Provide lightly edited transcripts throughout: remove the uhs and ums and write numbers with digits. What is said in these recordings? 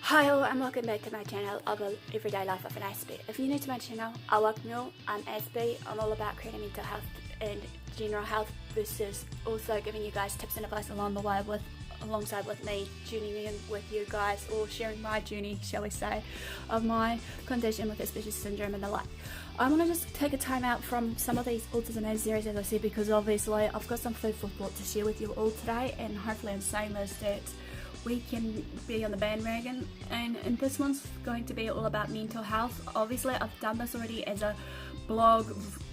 Hi all and welcome back to my channel of Everyday Life of an Aspie. If you're new to my channel, I welcome you all. I'm Aspie. I'm all about creating mental health and general health versus also giving you guys tips and advice along the way alongside with me, journeying in with you guys, or sharing my journey, shall we say, of my condition with Asperger's syndrome and the like. I want to just take a time out from some of these autism as series, as I said, because obviously I've got some food for thought to share with you all today, and hopefully in saying this that we can be on the bandwagon, and this one's going to be all about mental health. Obviously I've done this already as a blog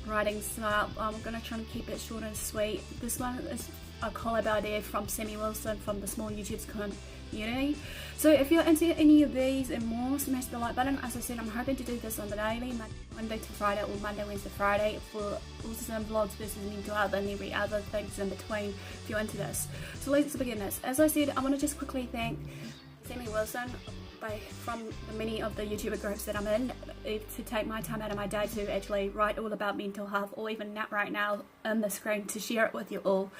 writing style. I'm going to try and keep it short and sweet. This one is a collab idea from Sammie Wilson from the Small YouTube's community. So if you're into any of these and more, smash the like button. As I said, I'm hoping to do this on the daily, Monday to Friday, or Monday, Wednesday, Friday, for autism vlogs versus mental health and every other things in between if you're into this. So let's begin this. As I said, I want to just quickly thank Sammie Wilson from the many of the YouTuber groups that I'm in to take my time out of my day to actually write all about mental health, or even not right now on the screen to share it with you all.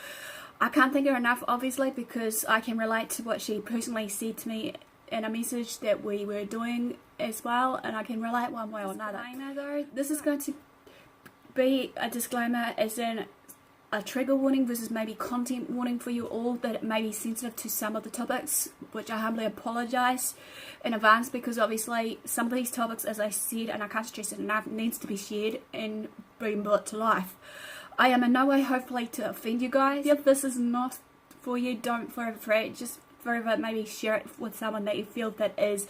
I can't thank her enough, obviously, because I can relate to what she personally said to me in a message that we were doing as well, and I can relate one way or another. Though, this is going to be a disclaimer, as in a trigger warning versus maybe content warning for you all, that it may be sensitive to some of the topics, which I humbly apologise in advance, because obviously some of these topics, as I said, and I can't stress it enough, needs to be shared and being brought to life. I am in no way hopefully to offend you guys. If this is not for you, don't forever fret. Just forever maybe share it with someone that you feel that is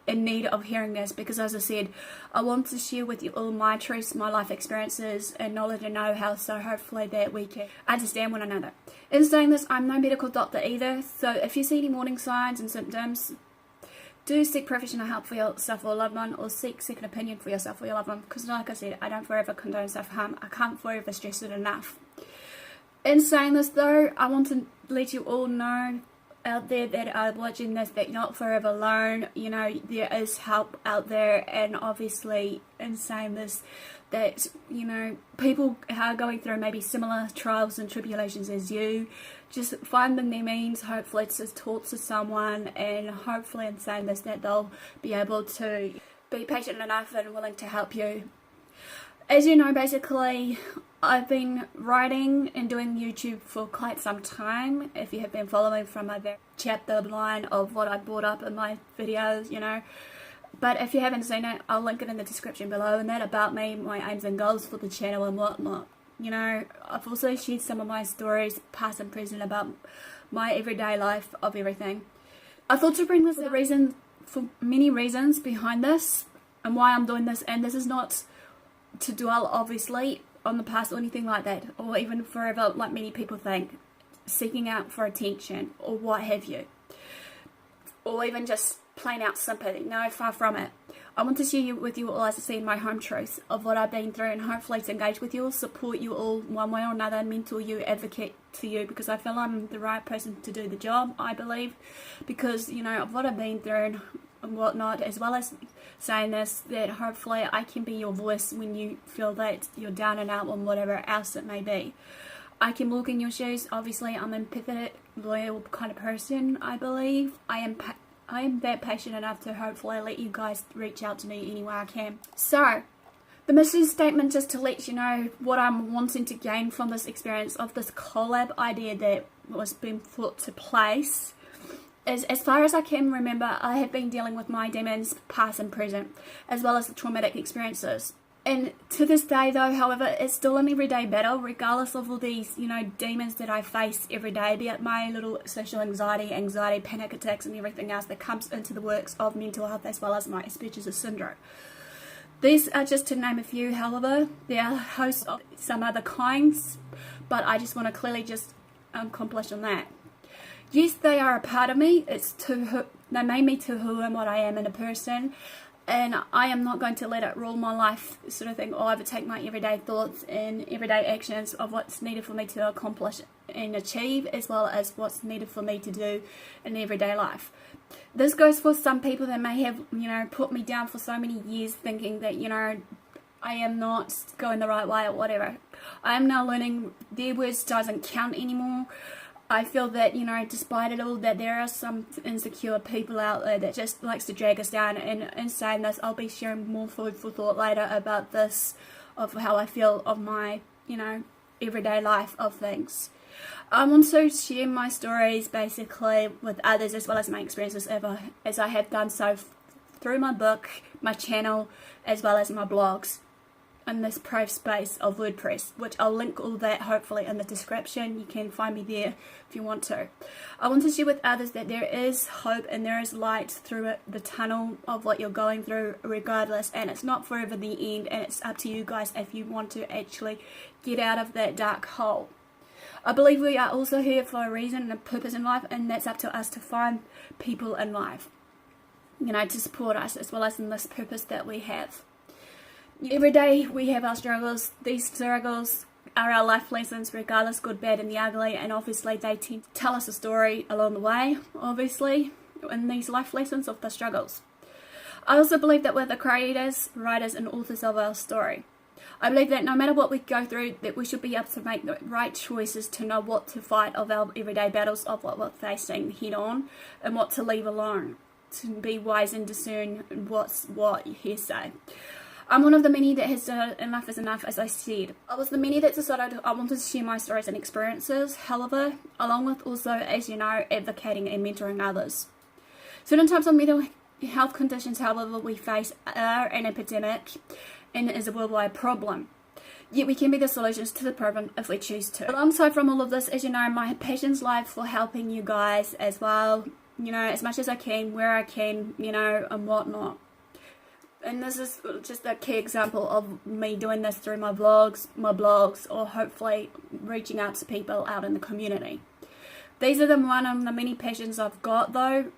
in need of hearing this, because as I said, I want to share with you all my truths, my life experiences and knowledge and know-how, so hopefully that we can understand one another. In saying this, I'm no medical doctor either, so if you see any warning signs and symptoms, do seek professional help for yourself or loved one, or seek second opinion for yourself or your loved one, because like I said, I don't forever condone self-harm. I can't forever stress it enough. In saying this though, I want to let you all know out there that are watching this that you're not forever alone. You know, there is help out there, and obviously in saying this, that, you know, people are going through maybe similar trials and tribulations as you. Just finding their means, hopefully to talk to someone, and hopefully in saying this that they'll be able to be patient enough and willing to help you. As you know, basically I've been writing and doing YouTube for quite some time. If you have been following from my chapter line of what I brought up in my videos, you know. But if you haven't seen it, I'll link it in the description below, and that about me, my aims and goals for the channel and whatnot. You know, I've also shared some of my stories, past and present, about my everyday life of everything. I thought to bring this for the reason, for many reasons behind this and why I'm doing this, and this is not to dwell obviously on the past or anything like that, or even forever like many people think, seeking out for attention or what have you, or even just plain out sympathy. No, far from it. I want to share with you all, as I see, my home truth of what I've been through, and hopefully to engage with you all, support you all one way or another, mentor you, advocate to you, because I feel I'm the right person to do the job, I believe, because, you know, of what I've been through and whatnot, as well as saying this, that hopefully I can be your voice when you feel that you're down and out on whatever else it may be. I can walk in your shoes. Obviously I'm an empathetic, loyal kind of person, I believe. I am that patient enough to hopefully let you guys reach out to me any way I can. So, the mission statement, just to let you know what I'm wanting to gain from this experience of this collab idea that was being put to place, is, as far as I can remember, I have been dealing with my demons, past and present, as well as the traumatic experiences. And to this day though, however, it's still an everyday battle, regardless of all these, you know, demons that I face every day, be it my little social anxiety, panic attacks and everything else that comes into the works of mental health, as well as my Asperger's syndrome. These are just to name a few, however, there are hosts of some other kinds, but I just want to clearly just accomplish on that. Yes, they are a part of me. They made me to who and what I am in a person. And I am not going to let it rule my life, sort of thing, or overtake my everyday thoughts and everyday actions of what's needed for me to accomplish and achieve, as well as what's needed for me to do in everyday life. This goes for some people that may have, you know, put me down for so many years, thinking that, you know, I am not going the right way or whatever. I am now learning their words doesn't count anymore. I feel that, you know, despite it all, that there are some insecure people out there that just likes to drag us down. And in saying this, I'll be sharing more food for thought later about this, of how I feel of my, you know, everyday life of things. I want to share my stories basically with others, as well as my experiences ever, as I have done so through my book, my channel, as well as my blogs in this pro space of WordPress, which I'll link all that hopefully in the description. You can find me there if you want to. I want to share with others that there is hope and there is light through the tunnel of what you're going through regardless, and it's not forever the end, and it's up to you guys if you want to actually get out of that dark hole. I believe we are also here for a reason and a purpose in life, and that's up to us to find people in life, you know, to support us as well as in this purpose that we have. Every day we have our struggles. These struggles are our life lessons, regardless, good, bad and the ugly, and obviously they tend to tell us a story along the way, obviously, in these life lessons of the struggles. I also believe that we're the creators, writers and authors of our story. I believe that no matter what we go through, that we should be able to make the right choices to know what to fight of our everyday battles, of what we're facing head on, and what to leave alone, to be wise and discern what's what, hearsay. I'm one of the many that has decided enough is enough, as I said. I was the many that decided I wanted to share my stories and experiences, however, along with also, as you know, advocating and mentoring others. Certain types of mental health conditions, however, we face are an epidemic and is a worldwide problem. Yet we can be the solutions to the problem if we choose to. Alongside from all of this, as you know, my passions lie for helping you guys as well, you know, as much as I can, where I can, you know, and whatnot. And this is just a key example of me doing this through my blogs, or hopefully reaching out to people out in the community. These are one of the many passions I've got though,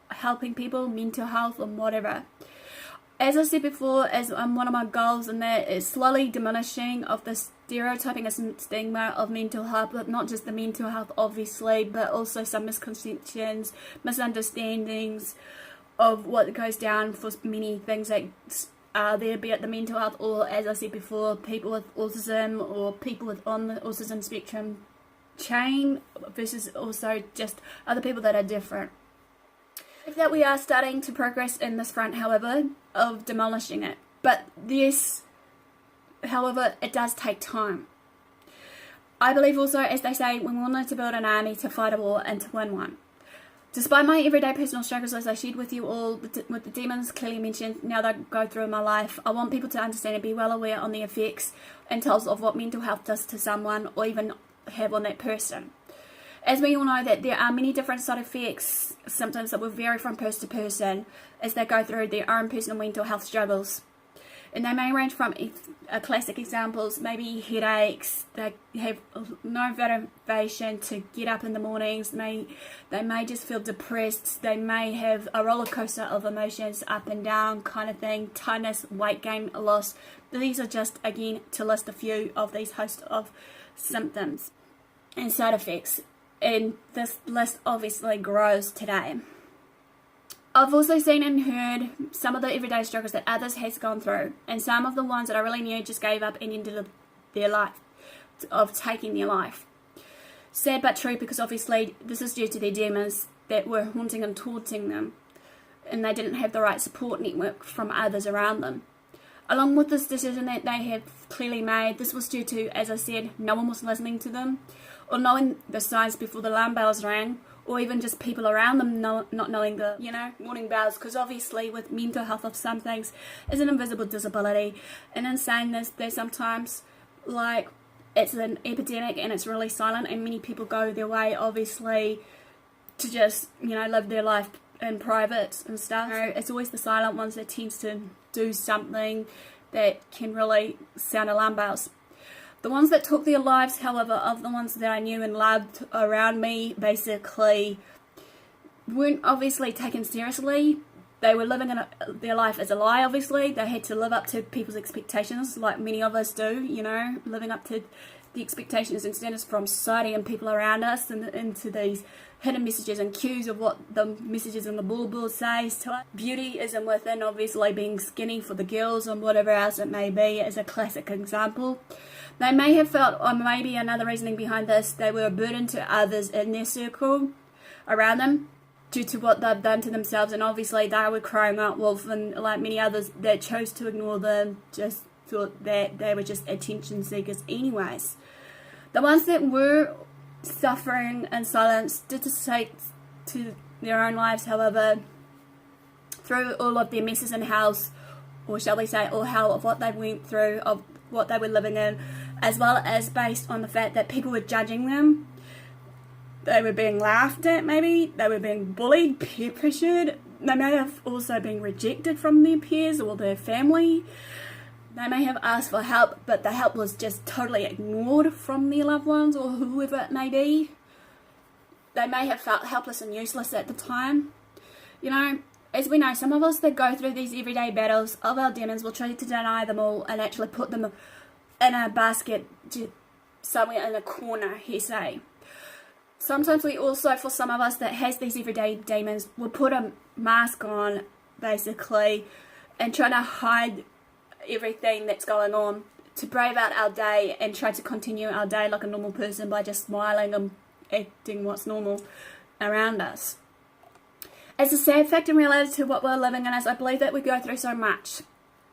helping people, mental health and whatever. As I said before, as one of my goals, and that is slowly diminishing of the stereotyping and stigma of mental health, but not just the mental health obviously, but also some misconceptions, misunderstandings of what goes down for many things that are there, be it the mental health or, as I said before, people with autism or people with on the autism spectrum chain versus also just other people that are different. That we are starting to progress in this front, however, of demolishing it. But yes, however, it does take time. I believe also, as they say, we wanted to build an army to fight a war and to win one. Despite my everyday personal struggles, as I shared with you all, with the demons clearly mentioned, now that I go through in my life, I want people to understand and be well aware on the effects and tolls of what mental health does to someone, or even have on that person. As we all know that there are many different side effects, symptoms that will vary from person to person as they go through their own personal mental health struggles. And they may range from classic examples, maybe headaches, they have no motivation to get up in the mornings, they may just feel depressed, they may have a roller coaster of emotions, up and down kind of thing, tiredness, weight gain, loss. These are just, again, to list a few of these host of symptoms and side effects. And this list obviously grows today. I've also seen and heard some of the everyday struggles that others has gone through, and some of the ones that I really knew just gave up and ended their life, of taking their life. Sad but true, because obviously this is due to their demons that were haunting and taunting them, and they didn't have the right support network from others around them. Along with this decision that they have clearly made, this was due to, as I said, no one was listening to them, or knowing the signs before the alarm bells rang, or even just people around them not knowing the, you know, warning bells, because obviously with mental health of some things is an invisible disability. And in saying this, there's sometimes like it's an epidemic and it's really silent, and many people go their way obviously to just, you know, live their life in private and stuff. You know, it's always the silent ones that tends to do something that can really sound alarm bells. The ones that took their lives, however, of the ones that I knew and loved around me, basically weren't obviously taken seriously. They were living their life as a lie, obviously. They had to live up to people's expectations, like many of us do, you know, living up to the expectations and standards from society and people around us, and into these hidden messages and cues of what the messages in the billboard says to us. Beauty isn't within, obviously, being skinny for the girls and whatever else it may be is a classic example. They may have felt, or maybe another reasoning behind this, they were a burden to others in their circle around them due to what they've done to themselves, and obviously they were crying out wolf, and like many others that chose to ignore them just thought that they were just attention seekers anyways. The ones that were suffering in silence did take to their own lives, however, through all of their messes in house, or shall we say all hell of what they went through, of what they were living in, as well as based on the fact that people were judging them. They were being laughed at, maybe. They were being bullied, peer pressured. They may have also been rejected from their peers or their family. They may have asked for help, but the help was just totally ignored from their loved ones or whoever it may be. They may have felt helpless and useless at the time. You know, as we know, some of us that go through these everyday battles of our demons will try to deny them all and actually put them in a basket somewhere in a corner, he say. Sometimes we also, for some of us that has these everyday demons, will put a mask on, basically, and try to hide everything that's going on to brave out our day and try to continue our day like a normal person by just smiling and acting what's normal around us. It's a sad fact and reality to what we're living in, as I believe that we go through so much,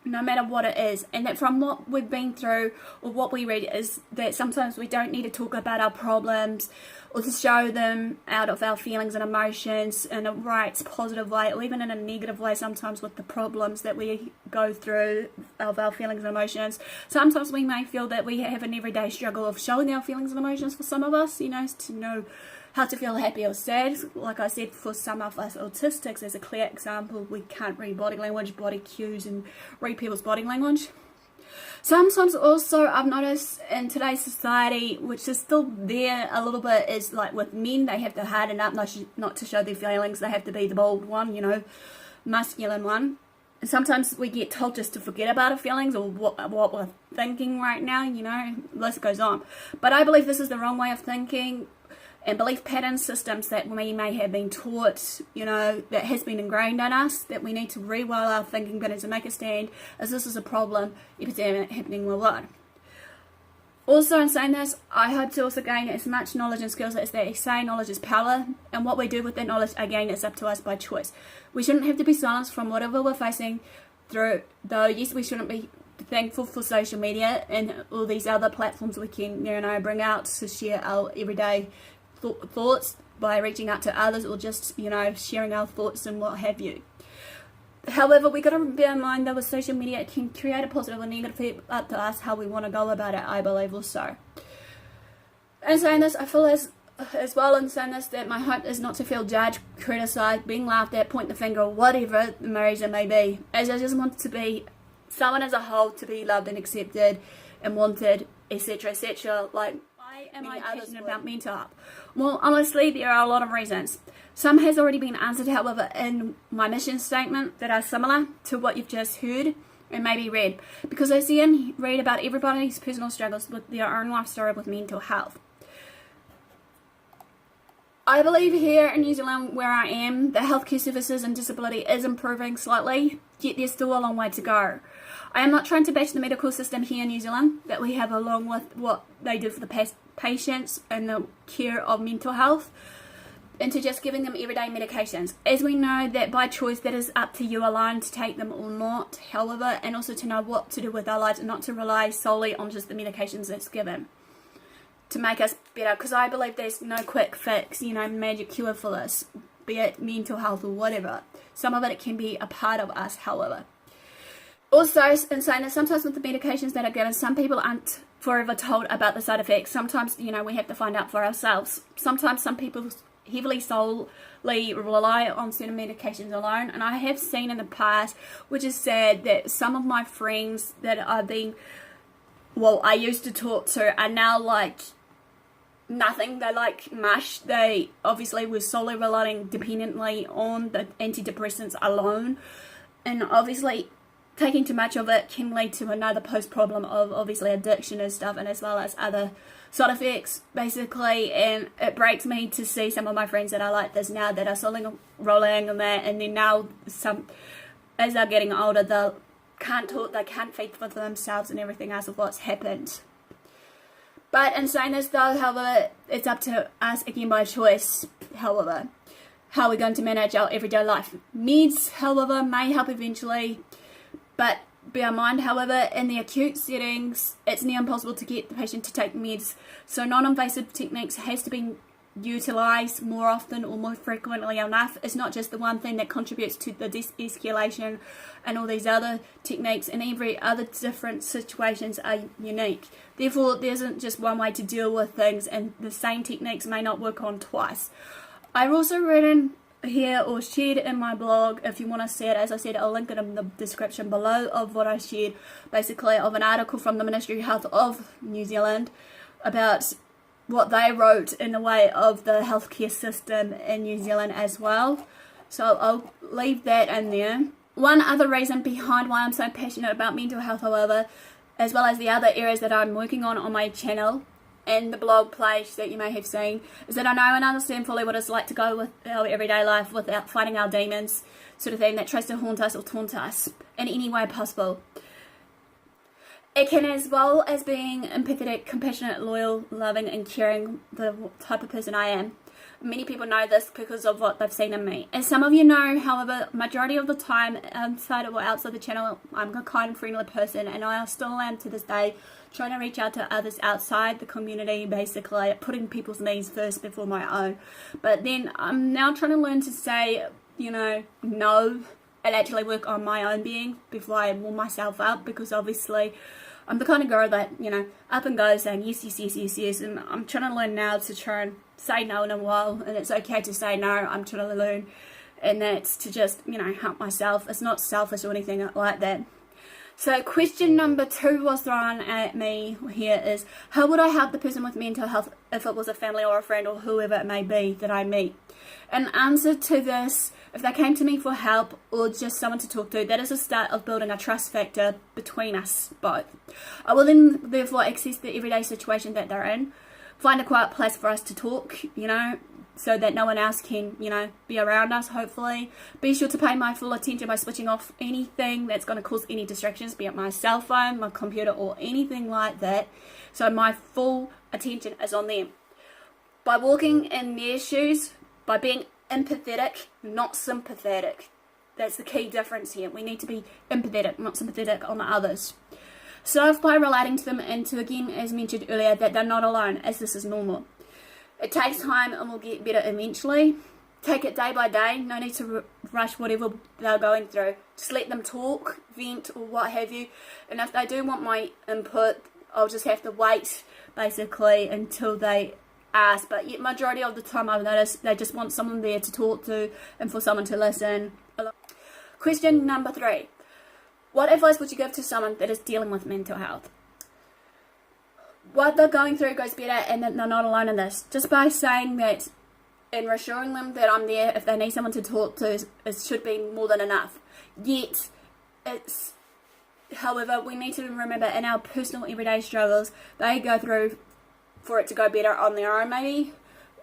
no matter what it is, and that from what we've been through or what we read is that sometimes we don't need to talk about our problems or to show them out of our feelings and emotions in a right, positive way, or even in a negative way sometimes with the problems that we go through of our feelings and emotions. Sometimes we may feel that we have an everyday struggle of showing our feelings and emotions for some of us, you know, to know how to feel happy or sad. Like I said, for some of us autistics, as a clear example, we can't read body language, body cues, and read people's body language. Sometimes also I've noticed in today's society, which is still there a little bit, is like with men, they have to harden up not to show their feelings. They have to be the bold one, you know, masculine one. And sometimes we get told just to forget about our feelings or what we're thinking right now, you know, the list goes on. But I believe this is the wrong way of thinking, and belief pattern systems that we may have been taught, you know, that has been ingrained in us, that we need to rewire our thinking patterns and make a stand, as this is a problem epidemic happening worldwide. Also, in saying this, I hope to also gain as much knowledge and skills as they say knowledge is power, and what we do with that knowledge, again, is up to us by choice. We shouldn't have to be silenced from whatever we're facing through, though, yes, we shouldn't be thankful for social media and all these other platforms we can, you know, bring out to share our everyday thoughts by reaching out to others, or just, you know, sharing our thoughts and what have you. However, we got to bear in mind that with social media, it can create a positive or negative effect, up to us how we want to go about it, I believe also. And saying this, I feel as well in saying this, that my hope is not to feel judged, criticised, being laughed at, point the finger, or whatever the reason may be, as I just want to be someone as a whole to be loved and accepted and wanted, etc, etc. Like, why am I passionate about mental health? Well, honestly, there are a lot of reasons. Some has already been answered, however, in my mission statement that are similar to what you've just heard and maybe read, because I see and read about everybody's personal struggles with their own life story with mental health. I believe here in New Zealand, where I am, the healthcare services and disability is improving slightly, yet there's still a long way to go. I am not trying to bash the medical system here in New Zealand that we have, along with what they do for the patients and the care of mental health, into just giving them everyday medications. As we know that by choice, that is up to you alone to take them or not, however, and also to know what to do with our lives and not to rely solely on just the medications that's given to make us better, because I believe there's no quick fix, you know, magic cure for this, be it mental health or whatever. Some of it can be a part of us, however. Also, in saying that, sometimes with the medications that are given, some people aren't forever told about the side effects. Sometimes, you know, we have to find out for ourselves. Sometimes some people heavily solely rely on certain medications alone, and I have seen in the past, which is sad, that some of my friends that I've been, well, I used to talk to, are now like nothing. They like mush. They obviously were solely relying dependently on the antidepressants alone, and obviously taking too much of it can lead to another post problem of obviously addiction and stuff, and as well as other side effects basically. And it breaks me to see some of my friends that are like this now, that are solely rolling on that, and then now some, as they're getting older, they can't talk, they can't feed for themselves and everything else of what's happened. But in saying this though, however, it's up to us again by choice, however, how we're going to manage our everyday life. Meds, however, may help eventually, but bear in mind, however, in the acute settings, it's near impossible to get the patient to take meds, so non-invasive techniques has to be utilised more often or more frequently enough. It's not just the one thing that contributes to the de-escalation, and all these other techniques and every other different situations are unique. Therefore, there isn't just one way to deal with things, and the same techniques may not work on twice. I've also written here or shared in my blog, if you want to see it, as I said, I'll link it in the description below, of what I shared, basically of an article from the Ministry of Health of New Zealand about what they wrote in the way of the healthcare system in New Zealand as well. So I'll leave that in there. One other reason behind why I'm so passionate about mental health, however, as well as the other areas that I'm working on my channel and the blog page that you may have seen, is that I know and understand fully what it's like to go with our everyday life without fighting our demons, sort of thing that tries to haunt us or taunt us in any way possible. It can, as well as being empathetic, compassionate, loyal, loving and caring, the type of person I am. Many people know this because of what they've seen in me. As some of you know, however, majority of the time outside the channel, I'm a kind and friendly person, and I still am to this day, trying to reach out to others outside the community, basically putting people's needs first before my own. But then I'm now trying to learn to say, you know, no, and actually work on my own being before I warm myself up, because obviously I'm the kind of girl that, you know, up and goes saying yes, yes, yes, yes, yes, and I'm trying to learn now to try and say no in a while, and it's okay to say no. I'm trying to learn, and that's to just, you know, help myself. It's not selfish or anything like that. So question number 2 was thrown at me here is, how would I help the person with mental health if it was a family or a friend or whoever it may be that I meet? In answer to this, if they came to me for help or just someone to talk to, that is the start of building a trust factor between us both. I will then therefore access the everyday situation that they're in, find a quiet place for us to talk, you know, so that no one else can, you know, be around us, hopefully. Be sure to pay my full attention by switching off anything that's going to cause any distractions, be it my cell phone, my computer, or anything like that. So my full attention is on them. By walking in their shoes, by being empathetic, not sympathetic. That's the key difference here. We need to be empathetic, not sympathetic on others. So by relating to them, and to, again, as mentioned earlier, that they're not alone, as this is normal. It takes time and will get better eventually. Take it day by day. No need to rush whatever they're going through. Just let them talk, vent, or what have you. And if they do want my input, I'll just have to wait, basically, until they ask. But yet, majority of the time I've noticed they just want someone there to talk to and for someone to listen. Question number 3. What advice would you give to someone that is dealing with mental health? What they're going through goes better, and that they're not alone in this. Just by saying that and reassuring them that I'm there if they need someone to talk to, it should be more than enough. Yet, however, we need to remember in our personal everyday struggles, they go through for it to go better on their own, maybe,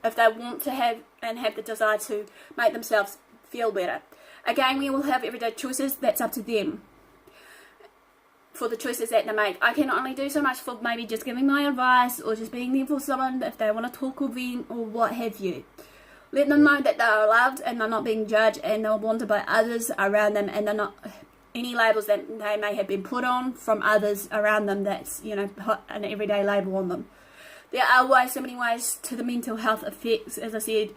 if they want to have the desire to make themselves feel better. Again, we will have everyday choices. That's up to them for the choices that they make. I can only do so much for maybe just giving my advice or just being there for someone if they want to talk or vent or what have you. Let them know that they are loved and they're not being judged and they're wanted by others around them, and they're not any labels that they may have been put on from others around them that's, you know, put an everyday label on them. There are so many ways to the mental health effects, as I said,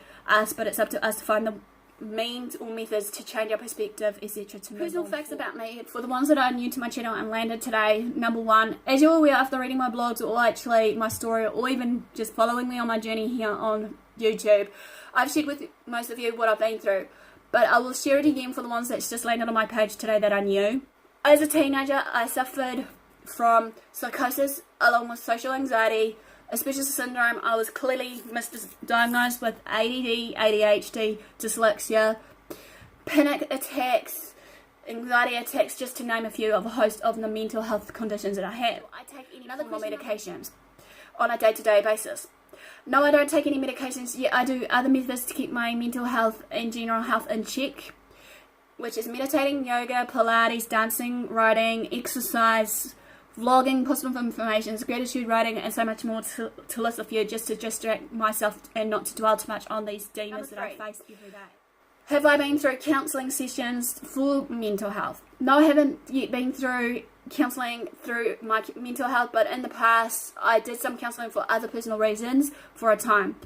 but it's up to us to find the means or methods to change our perspective, etc. Personal facts about me, for the ones that are new to my channel and landed today. Number 1, as you're aware after reading my blogs or actually my story or even just following me on my journey here on YouTube, I've shared with most of you what I've been through, but I will share it again for the ones that's just landed on my page today that are new. As a teenager, I suffered from psychosis along with social anxiety, especially syndrome. I was clearly misdiagnosed with ADD, ADHD, dyslexia, panic attacks, anxiety attacks, just to name a few of a host of the mental health conditions that I have. I take any form of medications on a day-to-day basis. No, I don't take any medications, yet I do other methods to keep my mental health and general health in check, which is meditating, yoga, Pilates, dancing, writing, exercise, vlogging, positive affirmations, gratitude writing, and so much more to list a few, just to distract myself and not to dwell too much on these demons that I face every day. Have I been through counselling sessions for mental health? No, I haven't yet been through counselling through my mental health, but in the past I did some counselling for other personal reasons for a time.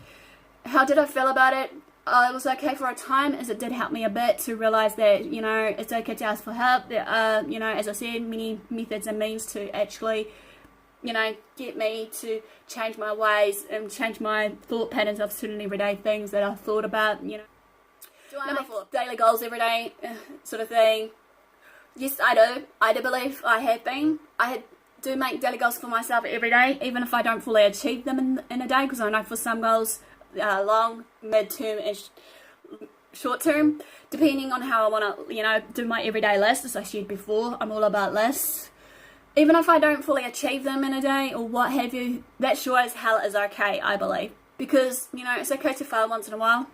How did I feel about it? It was okay for a time, as it did help me a bit to realise that, you know, it's okay to ask for help. There are, you know, as I said, many methods and means to actually, you know, get me to change my ways and change my thought patterns of certain everyday things that I thought about, you know. Number 4, daily goals every day, sort of thing. Yes, I do. I do believe I have been. Do make daily goals for myself every day, even if I don't fully achieve them in a day, because I know for some goals, long, mid-term, and short-term, depending on how I want to, you know, do my everyday list. As I shared before, I'm all about lists. Even if I don't fully achieve them in a day or what have you, that sure as hell is okay, I believe. Because, you know, it's okay to fail once in a while,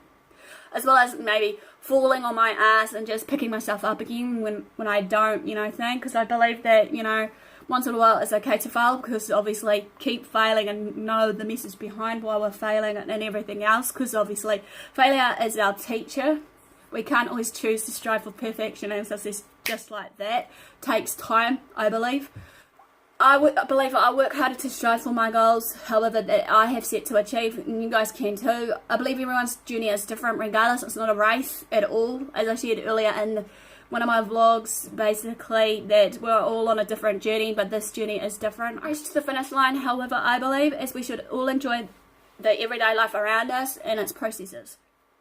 as well as maybe falling on my ass and just picking myself up again when I don't, you know, think. Because I believe that, you know, once in a while it's okay to fail, because obviously keep failing and know the message behind why we're failing and everything else, because obviously failure is our teacher. We can't always choose to strive for perfection, and so it's just like that. Takes time, I believe. I believe I work harder to strive for my goals, however, that I have set to achieve, and you guys can too. I believe everyone's journey is different regardless. It's not a race at all. As I said earlier in one of my vlogs, basically, that we're all on a different journey, but this journey is different. I reached to the finish line, however, I believe, as we should all enjoy the everyday life around us and its processes.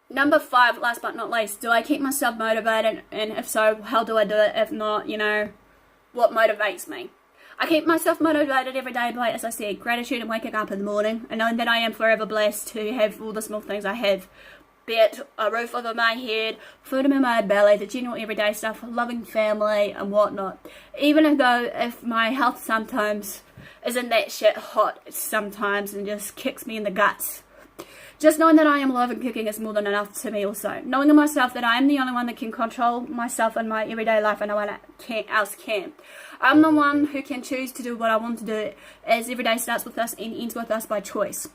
Number 5, last but not least, do I keep myself motivated? And if so, how do I do it? If not, you know, what motivates me? I keep myself motivated every day by, as I said, gratitude and waking up in the morning and knowing that I am forever blessed to have all the small things I have. Be it a roof over my head, food in my belly, the general everyday stuff, loving family and whatnot. Even though if my health sometimes isn't that shit hot sometimes and just kicks me in the guts. Just knowing that I am alive and kicking is more than enough to me also. Knowing in myself that I am the only one that can control myself in my everyday life and no one else can. I'm the one who can choose to do what I want to do, as every day starts with us and ends with us by choice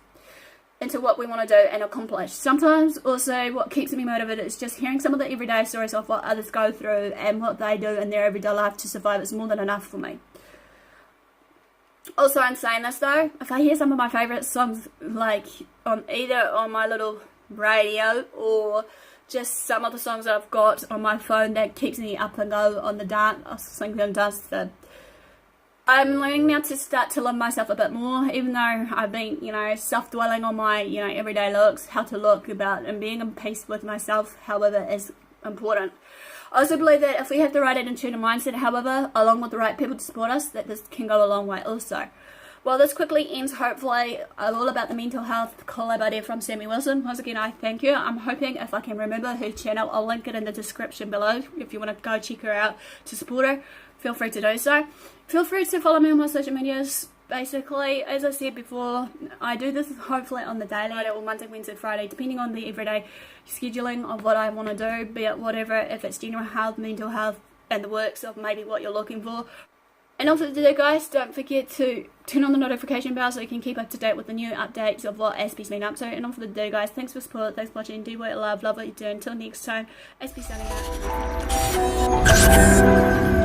into what we want to do and accomplish. Sometimes also what keeps me motivated is just hearing some of the everyday stories of what others go through and what they do in their everyday life to survive. It's more than enough for me. Also, in saying this though, if I hear some of my favourite songs, like either on my little radio or just some of the songs that I've got on my phone that keeps me up and go on the dance, I'll sing and dance. I'm learning now to start to love myself a bit more, even though I've been, you know, self-dwelling on my, you know, everyday looks, how to look about, and being in peace with myself, however, is important. I also believe that if we have the right attitude and mindset, however, along with the right people to support us, that this can go a long way also. Well, this quickly ends, hopefully, all about the mental health collab idea from Sammie Wilson. Once again, I thank you. I'm hoping, if I can remember her channel, I'll link it in the description below. If you want to go check her out to support her, feel free to do so. Feel free to follow me on my social medias. Basically, as I said before, I do this hopefully on the daily, or Monday, Wednesday, Friday, depending on the everyday scheduling of what I want to do, be it whatever, if it's general health, mental health, and the works of maybe what you're looking for. And also today, guys, don't forget to turn on the notification bell so you can keep up to date with the new updates of what Aspie's been up to. And on for the day, guys, thanks for support, thanks for watching, do what you love what you do. Until next time, Aspie signing out.